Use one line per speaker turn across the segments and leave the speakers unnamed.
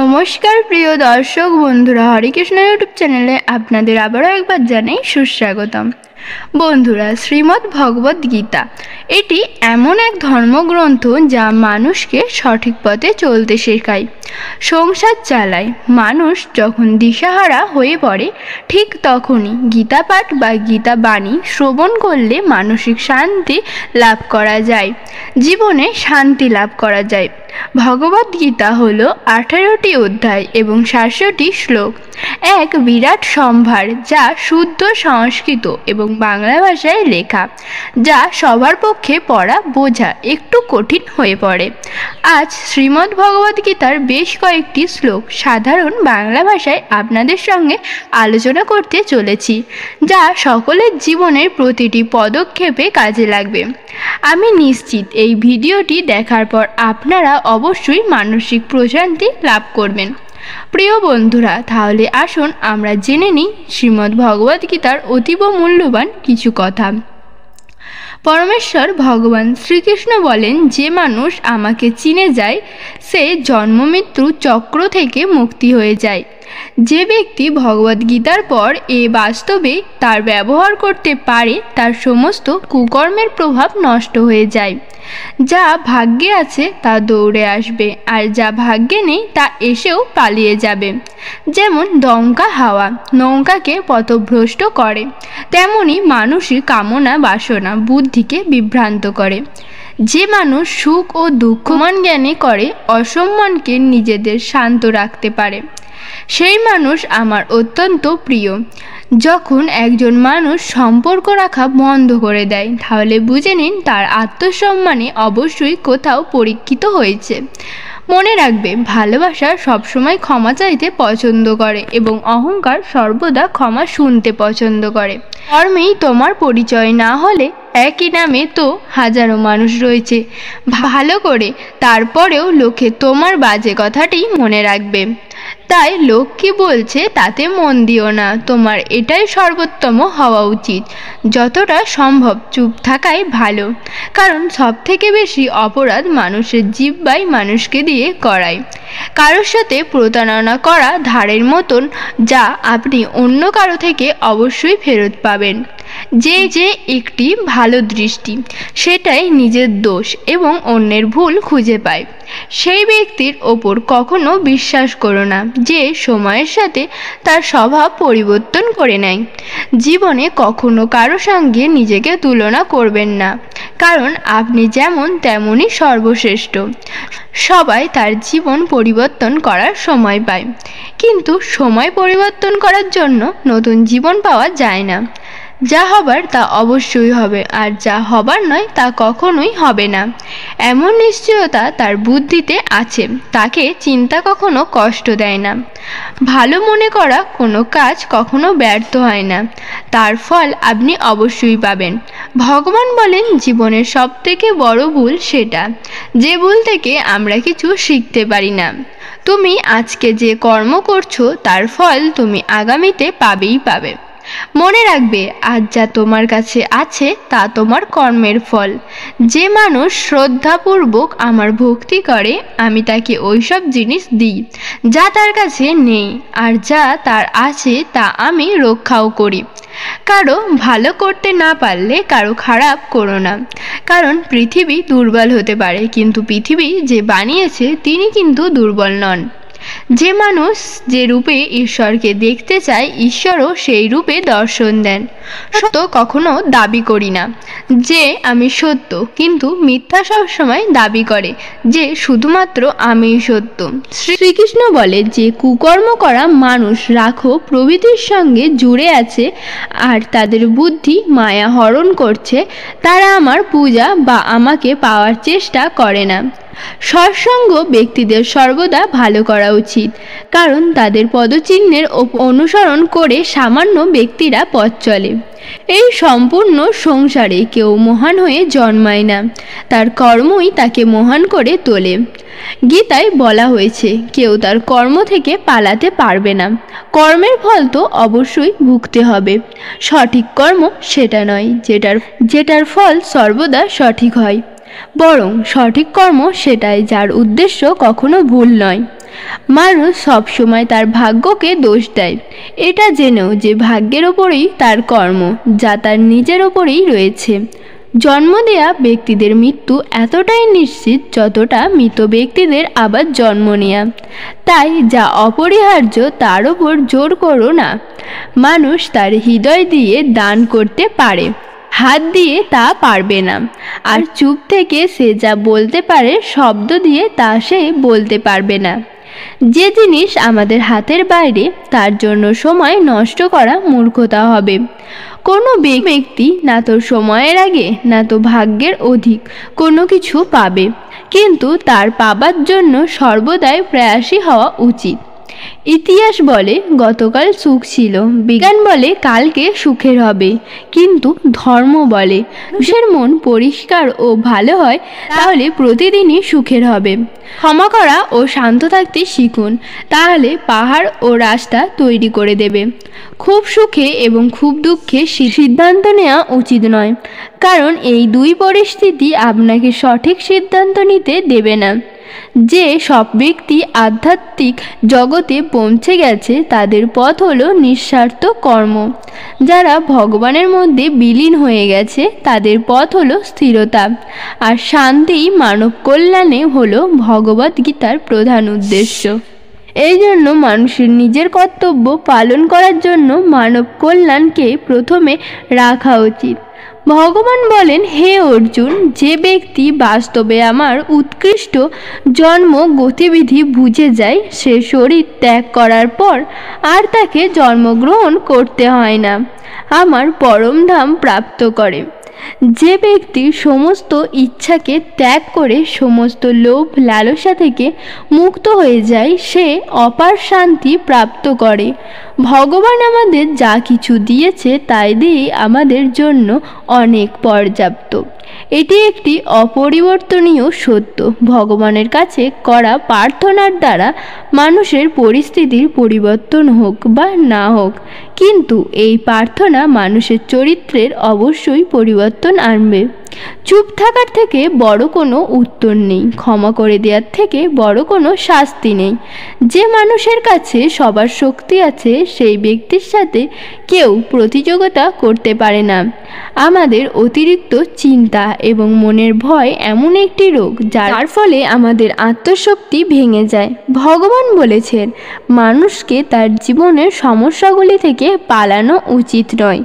নমস্কার প্রিয় দর্শক বন্ধুরা, হরিকৃষ্ণ ইউটিউব চ্যানেলে আপনাদের আবারও একবার জানাই সুস্বাগতম। বন্ধুরা, শ্রীমদ্ ভগবদ গীতা এটি এমন এক ধর্মগ্রন্থ যা মানুষকে সঠিক পথে চলতে শেখায়, সংসার চালায়। মানুষ যখন দিশাহারা হয়ে পড়ে ঠিক তখনই গীতা পাঠ বা গীতা বাণী শ্রবণ করলে মানসিক শান্তি লাভ করা যায়, জীবনে শান্তি লাভ করা যায়। ভগবদ গীতা হল 18টি অধ্যায় এবং 700টি শ্লোক, এক বিরাট সম্ভার যা শুদ্ধ সংস্কৃত এবং বাংলা ভাষায় লেখা, যা সবার পক্ষে পড়া বোঝা একটু কঠিন হয়ে পড়ে। আজ শ্রীমদ্ ভগবদ গীতার বেশ কয়েকটি শ্লোক সাধারণ বাংলা ভাষায় আপনাদের সঙ্গে আলোচনা করতে চলেছি, যা সকলের জীবনের প্রতিটি পদক্ষেপে কাজে লাগবে। আমি নিশ্চিত এই ভিডিওটি দেখার পর আপনারা অবশ্যই মানসিক প্রশান্তি লাভ করবেন। প্রিয় বন্ধুরা, তাহলে আসুন আমরা জেনে নিই শ্রীমদ্ ভগবদ গীতার অতীব মূল্যবান কিছু কথা। পরমেশ্বর ভগবান শ্রীকৃষ্ণ বলেন, যে মানুষ আমাকে চিনে যায় সে জন্মমৃত্যু চক্র থেকে মুক্তি হয়ে যায়। যে ব্যক্তি ভগবদ গীতার পর বাস্তবে তার ব্যবহার করতে পারে তার সমস্ত কুকর্মের প্রভাব নষ্ট হয়ে যায়। যা ভাগ্যে আছে তা দৌড়ে আসবে, আর যা ভাগ্যে নেই তা এসেও পালিয়ে যাবে। যেমন দমকা হাওয়া নৌকাকে পথভ্রষ্ট করে, তেমনি মানুষের কামনা বাসনা বুদ্ধিকে বিভ্রান্ত করে। যে মানুষ সুখ ও দুঃখ সমান জ্ঞানে করে অসম্মানকে নিজেদের শান্ত রাখতে পারে, সেই মানুষ আমার অত্যন্ত প্রিয়। যখন একজন মানুষ সম্পর্ক রাখা বন্ধ করে দেয় তাহলে বুঝে নিন তার আত্মসম্মানে অবশ্যই কোথাও পরীক্ষিত হয়েছে। মনে রাখবে, ভালোবাসা সবসময় ক্ষমা চাইতে পছন্দ করে এবং অহংকার সর্বদা ক্ষমা শুনতে পছন্দ করে। কর্মেই তোমার পরিচয় না হলে একই নামে তো হাজারো মানুষ রয়েছে। ভালো করে তারপরেও লোকে তোমার বাজে কথাটি মনে রাখবে। তাই লোক কি বলছে তাতে মন দিও না, তোমার এটাই সর্বোত্তম হওয়া উচিত। যতটা সম্ভব চুপ থাকাই ভালো, কারণ সব থেকে বেশি অপরাধ মানুষের জিহ্বাই মানুষকে দিয়ে করায়। কারোর সাথে প্রতারণা করা ধারের মতন, যা আপনি অন্য কারো থেকে অবশ্যই ফেরত পাবেন। যে একটি ভালো দৃষ্টি সেটাই নিজের দোষ এবং অন্যের ভুল খুঁজে পায়, সেই ব্যক্তির ওপর কখনো বিশ্বাস করো না যে সময়ের সাথে তার স্বভাব পরিবর্তন করে নেয়। জীবনে কখনো কারো সঙ্গে নিজেকে তুলনা করবেন না, কারণ আপনি যেমন তেমনই সর্বশ্রেষ্ঠ। সবাই তার জীবন পরিবর্তন করার সময় পায়, কিন্তু সময় পরিবর্তন করার জন্য নতুন জীবন পাওয়া যায় না। যা হবার তা অবশ্যই হবে, আর যা হবার নয় তা কখনোই হবে না, এমন নিশ্চয়তা তার বুদ্ধিতে আছে। তাকে চিন্তা কখনো কষ্ট দেয় না। ভালো মনে করা কোনো কাজ কখনো ব্যর্থ হয় না, তার ফল আপনি অবশ্যই পাবেন। ভগবান বলেন, জীবনের সবথেকে বড় ভুল সেটা যে ভুল থেকে আমরা কিছু শিখতে পারি না। তুমি আজকে যে কর্ম করছো তার ফল তুমি আগামীতে পাবেই পাবে। মনে রাখবে, আজ যা তোমার কাছে আছে তা তোমার কর্মের ফল। যে মানুষ শ্রদ্ধাপূর্বক আমার ভক্তি করে আমি তাকে ওইসব জিনিস দিই যা তার কাছে নেই, আর যা তার আছে তা আমি রক্ষাও করি। কারো ভালো করতে না পারলে কারো খারাপ করো না, কারণ পৃথিবী দুর্বল হতে পারে কিন্তু পৃথিবী যে বানিয়েছে তিনি কিন্তু দুর্বল নন। যে মানুষ যে রূপে ঈশ্বরকে দেখতে চায় ঈশ্বরও সেই রূপে দর্শন দেন। সত্য কখনো দাবি করি না যে আমি সত্য, কিন্তু মিথ্যা সবসময় দাবি করে যে শুধুমাত্র আমিই সত্য। শ্রীকৃষ্ণ বলে, যে কুকর্ম করা মানুষ রাখো প্রভৃতির সঙ্গে জুড়ে আছে আর তাদের বুদ্ধি মায়া হরণ করছে, তারা আমার পূজা বা আমাকে পাওয়ার চেষ্টা করে না। সৎসঙ্গ ব্যক্তিদের সর্বদা ভালো করা উচিত, কারণ তাদের পদচিহ্নের অনুসরণ করে সামান্য ব্যক্তিরা পথ চলে। এই সম্পূর্ণ সংসারে কেউ মহান হয়ে জন্মায় না, তার কর্মই তাকে মহান করে তোলে। গীতায় বলা হয়েছে, কেউ তার কর্ম থেকে পালাতে পারবে না। কর্মের ফল তো অবশ্যই ভুগতে হবে। সঠিক কর্ম সেটা নয় যেটার ফল সর্বদা সঠিক হয়, বরং সঠিক কর্ম সেটাই যার উদ্দেশ্য কখনো ভুল নয়। মানুষ সবসময় তার ভাগ্যকে দোষ দেয়, এটা জেনেও যে ভাগ্যের ওপরেই তার কর্ম, যা তার নিজের ওপরেই রয়েছে। জন্ম দেয়া ব্যক্তিদের মৃত্যু এতটাই নিশ্চিত যতটা মৃত ব্যক্তিদের আবার জন্ম নেয়া। তাই যা অপরিহার্য তার ওপর জোর করো না। মানুষ তার হৃদয় দিয়ে দান করতে পারে, হাত দিয়ে তা পারবে না। আর চুপ থেকে সে যা বলতে পারে, শব্দ দিয়ে তা সে বলতে পারবে না। যে জিনিস আমাদের হাতের বাইরে, তার জন্য সময় নষ্ট করা মূর্খতা হবে। কোনো ব্যক্তি না তো সময়ের আগে না তো ভাগ্যের অধিক কোনো কিছু পাবে, কিন্তু তার পাবার জন্য সর্বদাই প্রয়াসী হওয়া উচিত। ইতিহাস বলে গতকাল সুখ ছিল, বিজ্ঞান বলে কালকে সুখের হবে, কিন্তু ধর্ম বলে মানুষের মন পরিষ্কার ও ভালো হয় তাহলে প্রতিদিনই সুখের হবে। ক্ষমা করা ও শান্ত থাকতে শিখুন, তাহলে পাহাড় ও রাস্তা তৈরি করে দেবে। খুব সুখে এবং খুব দুঃখে সিদ্ধান্ত নেওয়া উচিত নয়, কারণ এই দুই পরিস্থিতি আপনাকে সঠিক সিদ্ধান্ত নিতে দেবে না। যে সব ব্যক্তি আধ্যাত্মিক জগতে পৌঁছে গেছে তাদের পথ হলো নিঃস্বার্থ কর্ম। যারা ভগবানের মধ্যে বিলীন হয়ে গেছে তাদের পথ হলো স্থিরতা, আর শান্তি মানব কল্যাণে হলো ভগবদ্গীতার প্রধান উদ্দেশ্য। এই জন্য মানুষের নিজের কর্তব্য পালন করার জন্য মানব কল্যাণকে প্রথমে রাখা উচিত। ভগবান বলেন, হে অর্জুন, যে ব্যক্তি বাস্তবে আমার উৎকৃষ্ট জন্ম গতিবিধি বুঝে যায় সে শরীর ত্যাগ করার পর আর তাকে জন্মগ্রহণ করতে হয় না, আমার পরম ধাম প্রাপ্ত করে। যে ব্যক্তি সমস্ত ইচ্ছাকে ত্যাগ করে সমস্ত লোভ লালসা থেকে মুক্ত হয়ে যায় সে অপার শান্তি প্রাপ্ত করে। ভগবান আমাদের যা কিছু দিয়েছে তাই দিয়ে আমাদের জন্য অনেক পর্যাপ্ত। এটি একটি অপরিবর্তনীয় সত্য। ভগবানের কাছে করা প্রার্থনার দ্বারা মানুষের পরিস্থিতির পরিবর্তন হোক বা না হোক, কিন্তু এই প্রার্থনা মানুষের চরিত্রের অবশ্যই পরিবর্তন আনবে। চুপ থাকার থেকে বড় কোনো উত্তর নেই, ক্ষমা করে দেওয়ার থেকে বড় কোনো শাস্তি নেই। যে মানুষের কাছে সবার শক্তি আছে সেই ব্যক্তির সাথে কেউ প্রতিযোগিতা করতে পারে না। আমাদের অতিরিক্ত চিন্তা এবং মনের ভয় এমন একটি রোগ যার ফলে আমাদের আত্মশক্তি ভেঙে যায়। ভগবান বলেছেন, মানুষকে তার জীবনের সমস্যাগুলি থেকে পালানো উচিত নয়,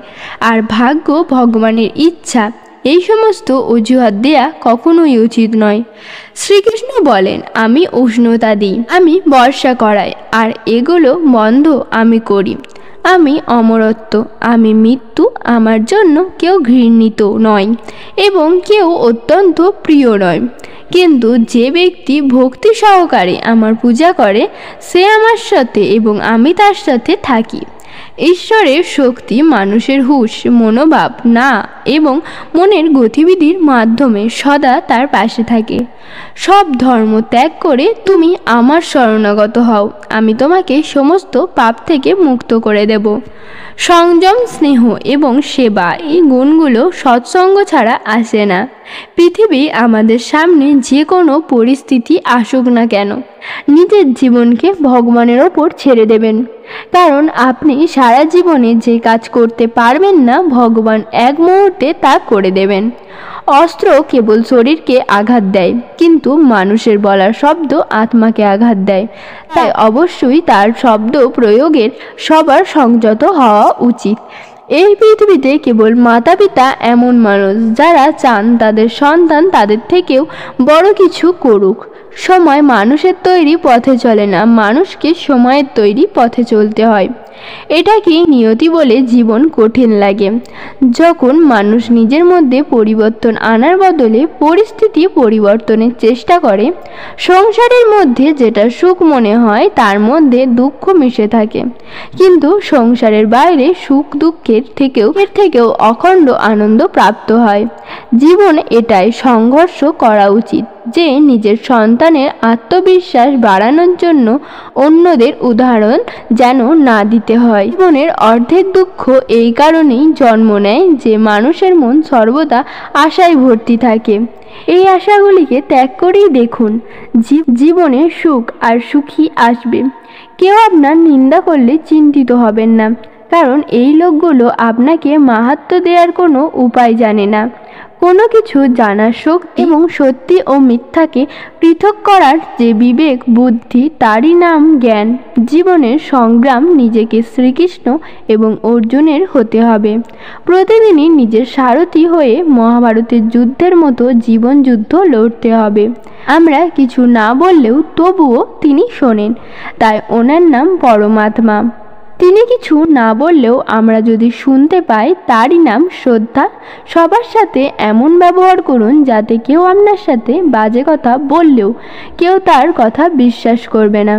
আর ভাগ্য ভগবানের ইচ্ছা, এই সমস্ত অজুহাত দেয়া কখনোই উচিত নয়। শ্রীকৃষ্ণ বলেন, আমি উষ্ণতা দিই, আমি বর্ষা করাই, আর এগুলো বন্ধ আমি করি। আমি অমরত্ব, আমি মৃত্যু, আমার জন্য কেউ ঘৃণিত নয় এবং কেউ অত্যন্ত প্রিয় নয়। কিন্তু যে ব্যক্তি ভক্তি সহকারে আমার পূজা করে সে আমার সাথে এবং আমি তার সাথে থাকি। ঈশ্বরের শক্তি মানুষের হুঁশ, মনোভাব না এবং মনের গতিবিধির মাধ্যমে সদা তার পাশে থাকে। সব ধর্ম ত্যাগ করে তুমি আমার শরণাগত হও, আমি তোমাকে সমস্ত পাপ থেকে মুক্ত করে দেব। সংযম, স্নেহ এবং সেবা, এই গুণগুলো সৎসঙ্গ ছাড়া আসে না। পৃথিবী আমাদের সামনে যে কোনো পরিস্থিতি আসুক না কেন, নিজের জীবনকে ভগবানের ওপর ছেড়ে দেবেন, কারণ আপনি সারা জীবনে যে কাজ করতে পারবেন না ভগবান এক মুহূর্তে তা করে দেবেন। অস্ত্র কেবল শরীরকে আঘাত দেয়, কিন্তু মানুষের বলার শব্দ আত্মাকে আঘাত দেয়। তাই অবশ্যই তার শব্দ প্রয়োগের সবার সংযত হওয়া উচিত। এই পৃথিবীতে কেবল মাতা পিতা এমন মানুষ যারা চান তাদের সন্তান তাদের থেকেও বড় কিছু করুক। সময় মানুষের তৈরি পথে চলে না, মানুষকে সময়ের তৈরি পথে চলতে হয়। এটাকে নিয়তি বলে জীবন কঠিন লাগে। যখন মানুষ নিজের মধ্যে পরিবর্তন আনার বদলে পরিস্থিতি পরিবর্তনের চেষ্টা করে, সংসারের মধ্যে যেটা সুখ মনে হয় তার মধ্যে দুঃখ মিশে থাকে, কিন্তু সংসারের বাইরে সুখ দুঃখের থেকেও অখণ্ড আনন্দ প্রাপ্ত হয়। জীবন এটাই সংঘর্ষ করা উচিত যে নিজের সন্তানের আত্মবিশ্বাস বাড়ানোর জন্য অন্যদের উদাহরণ যেন না দিতে দিতে হয়। জীবনের অর্ধেক দুঃখ এই কারণেই জন্ম নেয় যে মানুষের মন সর্বদা আশায় ভর্তি থাকে। এই আশাগুলিকে ত্যাগ করেই দেখুন, জীবনে সুখ আর সুখী আসবে। কেউ আপনার নিন্দা করলে চিন্তিত হবেন না, কারণ এই লোকগুলো আপনাকে মাহাত্ম্য দেওয়ার কোনো উপায় জানে না। কোনো কিছু জানার শক্তি এবং সত্যি ও মিথ্যাকে পৃথক করার যে বিবেক বুদ্ধি, তারই নাম জ্ঞান। জীবনের সংগ্রাম নিজেকে শ্রীকৃষ্ণ এবং অর্জুনের হতে হবে। প্রতিদিনই নিজের সারথি হয়ে মহাভারতের যুদ্ধের মতো জীবন যুদ্ধ লড়তে হবে। আমরা কিছু না বললেও তবুও তিনি শোনেন, তাই ওনার নাম পরমাত্মা। তিনি কিছু না বললেও আমরা যদি শুনতে পাই, তারই নাম শ্রদ্ধা। সবার সাথে এমন ব্যবহার করুন যাতে কেউ আপনার সাথে বাজে কথা বললেও কেউ তার কথা বিশ্বাস করবে না।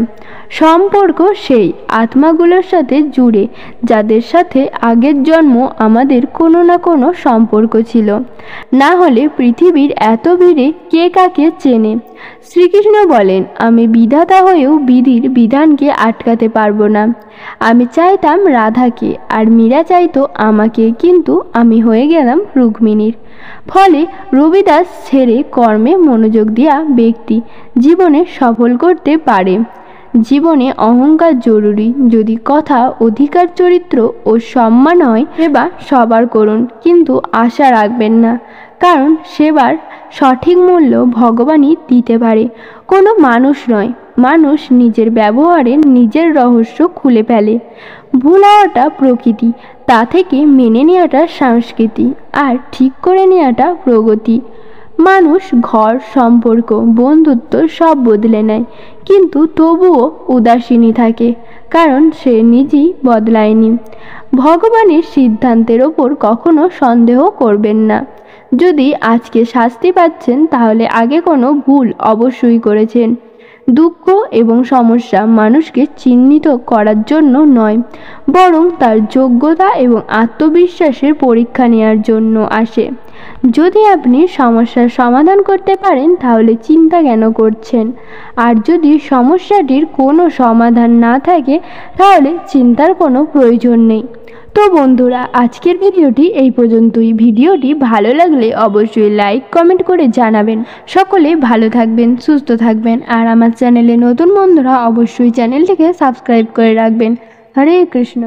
সম্পর্ক সেই আত্মাগুলোর সাথে জুড়ে যাদের সাথে আগের জন্ম আমাদের কোনো না কোনো সম্পর্ক ছিল, না হলে পৃথিবীর এত ভিড়ে কে কাকে চেনে। শ্রীকৃষ্ণ বলেন, আমি বিধাতা হয়েও বিধির বিধানকে আটকাতে পারবো না। আমি চাইতাম রাধাকে আর মীরা চাইতো আমাকে, কিন্তু আমি হয়ে গেলাম রুক্মিণীর। ফলে রবিদাস ছেড়ে কর্মে মনোযোগ দেওয়া ব্যক্তি জীবনে সফল করতে পারে। জীবনে অহংকার জরুরি, যদি কথা, অধিকার, চরিত্র ও সম্মান হয়, সেবা সবার করুন, কিন্তু আশা রাখবেন না, কারণ সেবার সঠিক মূল্য ভগবানই দিতে পারে, কোনো মানুষ নয়। মানুষ নিজের ব্যবহারে নিজের রহস্য খুলে ফেলে। ভুল হওয়াটা প্রকৃতি, তা থেকে মেনে নেওয়াটা সংস্কৃতি, আর ঠিক করে নেওয়াটা প্রগতি। মানুষ ঘর, সম্পর্ক, বন্ধুত্ব সব বদলে নেয়, কিন্তু তবুও উদাসীনই থাকে, কারণ সে নিজেই বদলায়নি। ভগবানের সিদ্ধান্তের ওপর কখনো সন্দেহ করবেন না। যদি আজকে শাস্তি পাচ্ছেন, তাহলে আগে কোনো ভুল অবশ্যই করেছেন। দুঃখ এবং সমস্যা মানুষকে চিহ্নিত করার জন্য নয়, বরং তার যোগ্যতা এবং আত্মবিশ্বাসের পরীক্ষা নেওয়ার জন্য আসে। যদি আপনি সমস্যার সমাধান করতে পারেন, তাহলে চিন্তা কেন করছেন? আর যদি সমস্যাটির কোনো সমাধান না থাকে, তাহলে চিন্তার কোনো প্রয়োজন নেই। তো বন্ধুরা, আজকের ভিডিওটি এই পর্যন্তই। ভিডিওটি ভালো লাগলে অবশ্যই লাইক, কমেন্ট করে জানাবেন। সকলে ভালো থাকবেন, সুস্থ থাকবেন, আর আমার চ্যানেলে নতুন বন্ধুরা অবশ্যই চ্যানেলটিকে সাবস্ক্রাইব করে রাখবেন। হরে কৃষ্ণ।